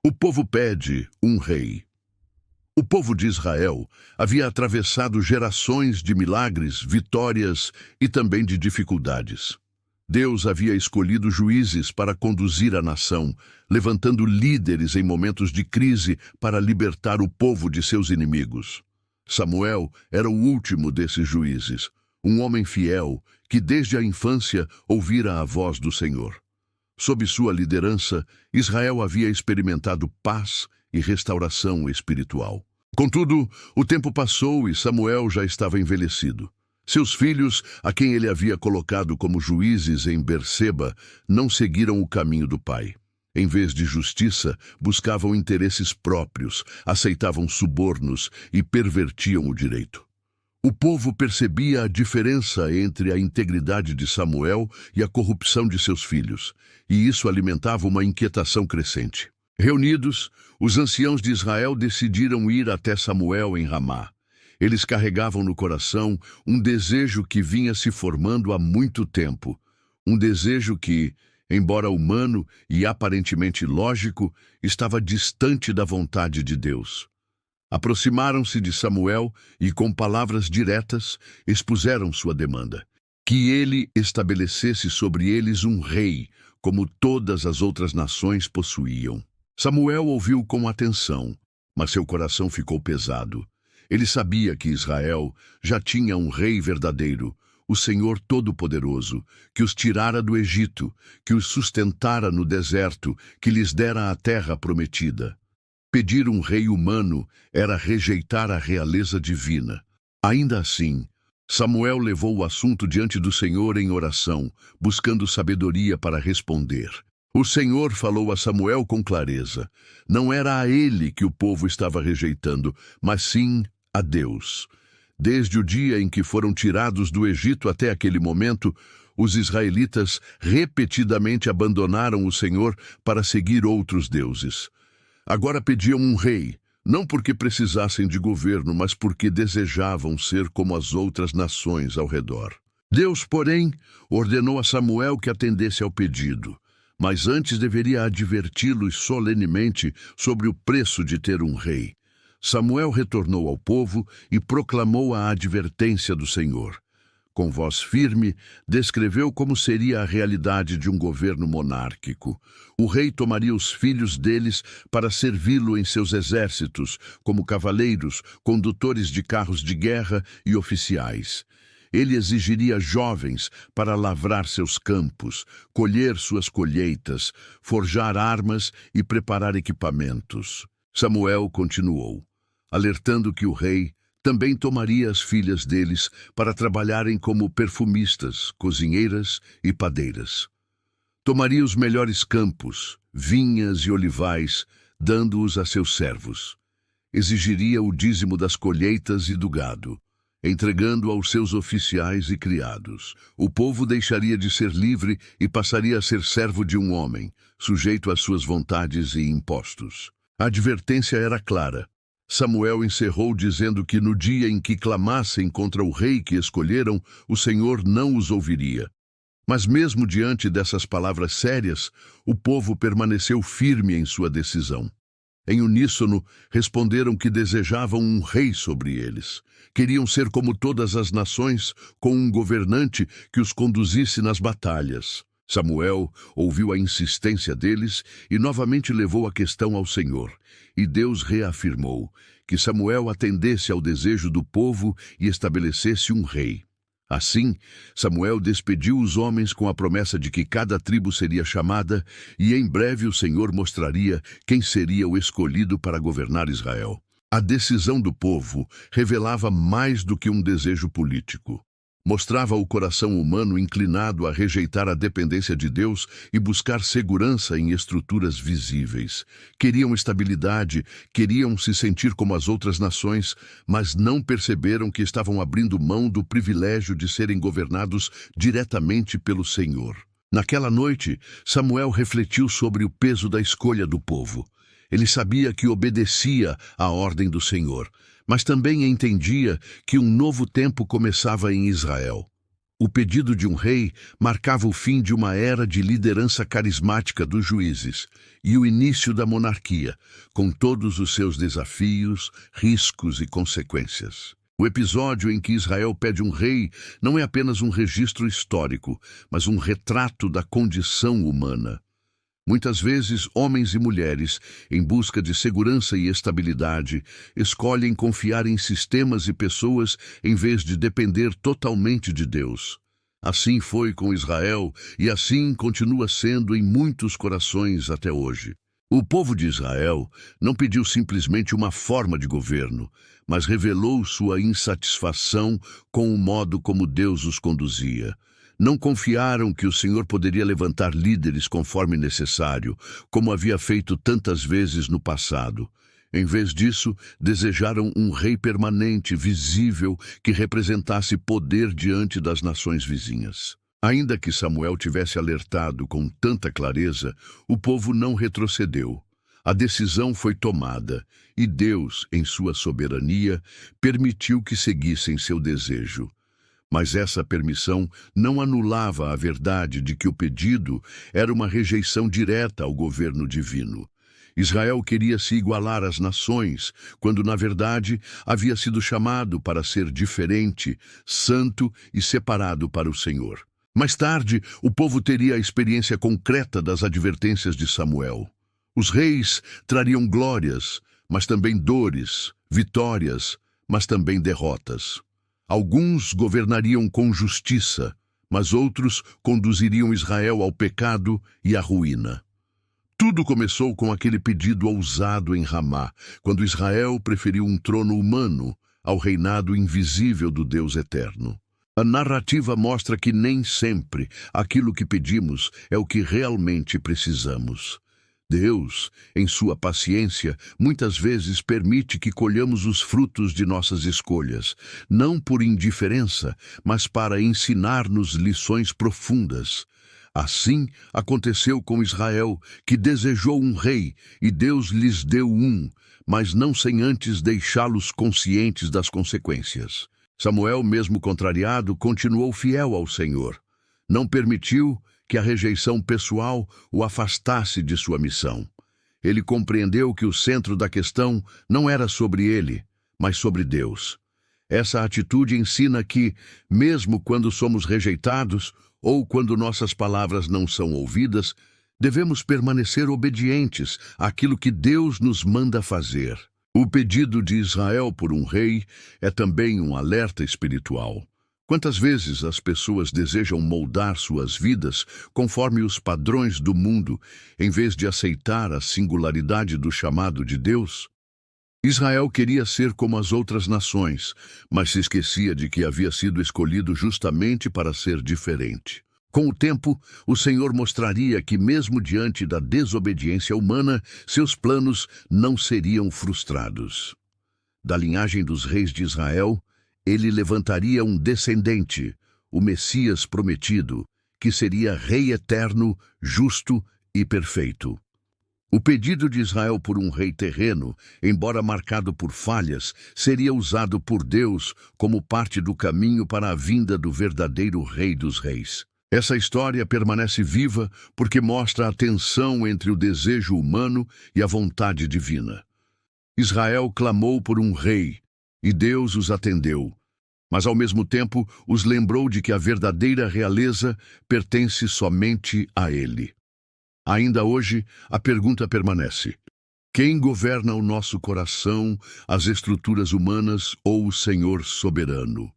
O povo pede um rei. O povo de Israel havia atravessado gerações de milagres, vitórias e também de dificuldades. Deus havia escolhido juízes para conduzir a nação, levantando líderes em momentos de crise para libertar o povo de seus inimigos. Samuel era o último desses juízes, um homem fiel que desde a infância ouvira a voz do Senhor. Sob sua liderança, Israel havia experimentado paz e restauração espiritual. Contudo, o tempo passou e Samuel já estava envelhecido. Seus filhos, a quem ele havia colocado como juízes em Berseba, não seguiram o caminho do pai. Em vez de justiça, buscavam interesses próprios, aceitavam subornos e pervertiam o direito. O povo percebia a diferença entre a integridade de Samuel e a corrupção de seus filhos, e isso alimentava uma inquietação crescente. Reunidos, os anciãos de Israel decidiram ir até Samuel em Ramá. Eles carregavam no coração um desejo que vinha se formando há muito tempo, um desejo que, embora humano e aparentemente lógico, estava distante da vontade de Deus. Aproximaram-se de Samuel e, com palavras diretas, expuseram sua demanda: que ele estabelecesse sobre eles um rei, como todas as outras nações possuíam. Samuel ouviu com atenção, mas seu coração ficou pesado. Ele sabia que Israel já tinha um rei verdadeiro, o Senhor Todo-Poderoso, que os tirara do Egito, que os sustentara no deserto, que lhes dera a terra prometida. Pedir um rei humano era rejeitar a realeza divina. Ainda assim, Samuel levou o assunto diante do Senhor em oração, buscando sabedoria para responder. O Senhor falou a Samuel com clareza. Não era a ele que o povo estava rejeitando, mas sim a Deus. Desde o dia em que foram tirados do Egito até aquele momento, os israelitas repetidamente abandonaram o Senhor para seguir outros deuses. Agora pediam um rei, não porque precisassem de governo, mas porque desejavam ser como as outras nações ao redor. Deus, porém, ordenou a Samuel que atendesse ao pedido, mas antes deveria adverti-los solenemente sobre o preço de ter um rei. Samuel retornou ao povo e proclamou a advertência do Senhor. Com voz firme, descreveu como seria a realidade de um governo monárquico. O rei tomaria os filhos deles para servi-lo em seus exércitos, como cavaleiros, condutores de carros de guerra e oficiais. Ele exigiria jovens para lavrar seus campos, colher suas colheitas, forjar armas e preparar equipamentos. Samuel continuou, alertando que o rei também tomaria as filhas deles para trabalharem como perfumistas, cozinheiras e padeiras. Tomaria os melhores campos, vinhas e olivais, dando-os a seus servos. Exigiria o dízimo das colheitas e do gado, entregando aos seus oficiais e criados. O povo deixaria de ser livre e passaria a ser servo de um homem, sujeito às suas vontades e impostos. A advertência era clara. Samuel encerrou dizendo que no dia em que clamassem contra o rei que escolheram, o Senhor não os ouviria. Mas mesmo diante dessas palavras sérias, o povo permaneceu firme em sua decisão. Em uníssono, responderam que desejavam um rei sobre eles. Queriam ser como todas as nações, com um governante que os conduzisse nas batalhas. Samuel ouviu a insistência deles e novamente levou a questão ao Senhor. E Deus reafirmou que Samuel atendesse ao desejo do povo e estabelecesse um rei. Assim, Samuel despediu os homens com a promessa de que cada tribo seria chamada e em breve o Senhor mostraria quem seria o escolhido para governar Israel. A decisão do povo revelava mais do que um desejo político. Mostrava o coração humano inclinado a rejeitar a dependência de Deus e buscar segurança em estruturas visíveis. Queriam estabilidade, queriam se sentir como as outras nações, mas não perceberam que estavam abrindo mão do privilégio de serem governados diretamente pelo Senhor. Naquela noite, Samuel refletiu sobre o peso da escolha do povo. Ele sabia que obedecia à ordem do Senhor, mas também entendia que um novo tempo começava em Israel. O pedido de um rei marcava o fim de uma era de liderança carismática dos juízes e o início da monarquia, com todos os seus desafios, riscos e consequências. O episódio em que Israel pede um rei não é apenas um registro histórico, mas um retrato da condição humana. Muitas vezes, homens e mulheres, em busca de segurança e estabilidade, escolhem confiar em sistemas e pessoas em vez de depender totalmente de Deus. Assim foi com Israel e assim continua sendo em muitos corações até hoje. O povo de Israel não pediu simplesmente uma forma de governo, mas revelou sua insatisfação com o modo como Deus os conduzia. Não confiaram que o Senhor poderia levantar líderes conforme necessário, como havia feito tantas vezes no passado. Em vez disso, desejaram um rei permanente, visível, que representasse poder diante das nações vizinhas. Ainda que Samuel tivesse alertado com tanta clareza, o povo não retrocedeu. A decisão foi tomada, e Deus, em sua soberania, permitiu que seguissem seu desejo. Mas essa permissão não anulava a verdade de que o pedido era uma rejeição direta ao governo divino. Israel queria se igualar às nações, quando, na verdade, havia sido chamado para ser diferente, santo e separado para o Senhor. Mais tarde, o povo teria a experiência concreta das advertências de Samuel. Os reis trariam glórias, mas também dores, vitórias, mas também derrotas. Alguns governariam com justiça, mas outros conduziriam Israel ao pecado e à ruína. Tudo começou com aquele pedido ousado em Ramá, quando Israel preferiu um trono humano ao reinado invisível do Deus eterno. A narrativa mostra que nem sempre aquilo que pedimos é o que realmente precisamos. Deus, em sua paciência, muitas vezes permite que colhamos os frutos de nossas escolhas, não por indiferença, mas para ensinar-nos lições profundas. Assim aconteceu com Israel, que desejou um rei, e Deus lhes deu um, mas não sem antes deixá-los conscientes das consequências. Samuel, mesmo contrariado, continuou fiel ao Senhor. Não permitiu que a rejeição pessoal o afastasse de sua missão. Ele compreendeu que o centro da questão não era sobre ele, mas sobre Deus. Essa atitude ensina que, mesmo quando somos rejeitados ou quando nossas palavras não são ouvidas, devemos permanecer obedientes àquilo que Deus nos manda fazer. O pedido de Israel por um rei é também um alerta espiritual. Quantas vezes as pessoas desejam moldar suas vidas conforme os padrões do mundo, em vez de aceitar a singularidade do chamado de Deus? Israel queria ser como as outras nações, mas se esquecia de que havia sido escolhido justamente para ser diferente. Com o tempo, o Senhor mostraria que, mesmo diante da desobediência humana, seus planos não seriam frustrados. Da linhagem dos reis de Israel, ele levantaria um descendente, o Messias prometido, que seria rei eterno, justo e perfeito. O pedido de Israel por um rei terreno, embora marcado por falhas, seria usado por Deus como parte do caminho para a vinda do verdadeiro Rei dos Reis. Essa história permanece viva porque mostra a tensão entre o desejo humano e a vontade divina. Israel clamou por um rei, e Deus os atendeu, mas ao mesmo tempo os lembrou de que a verdadeira realeza pertence somente a Ele. Ainda hoje, a pergunta permanece: quem governa o nosso coração, as estruturas humanas ou o Senhor soberano?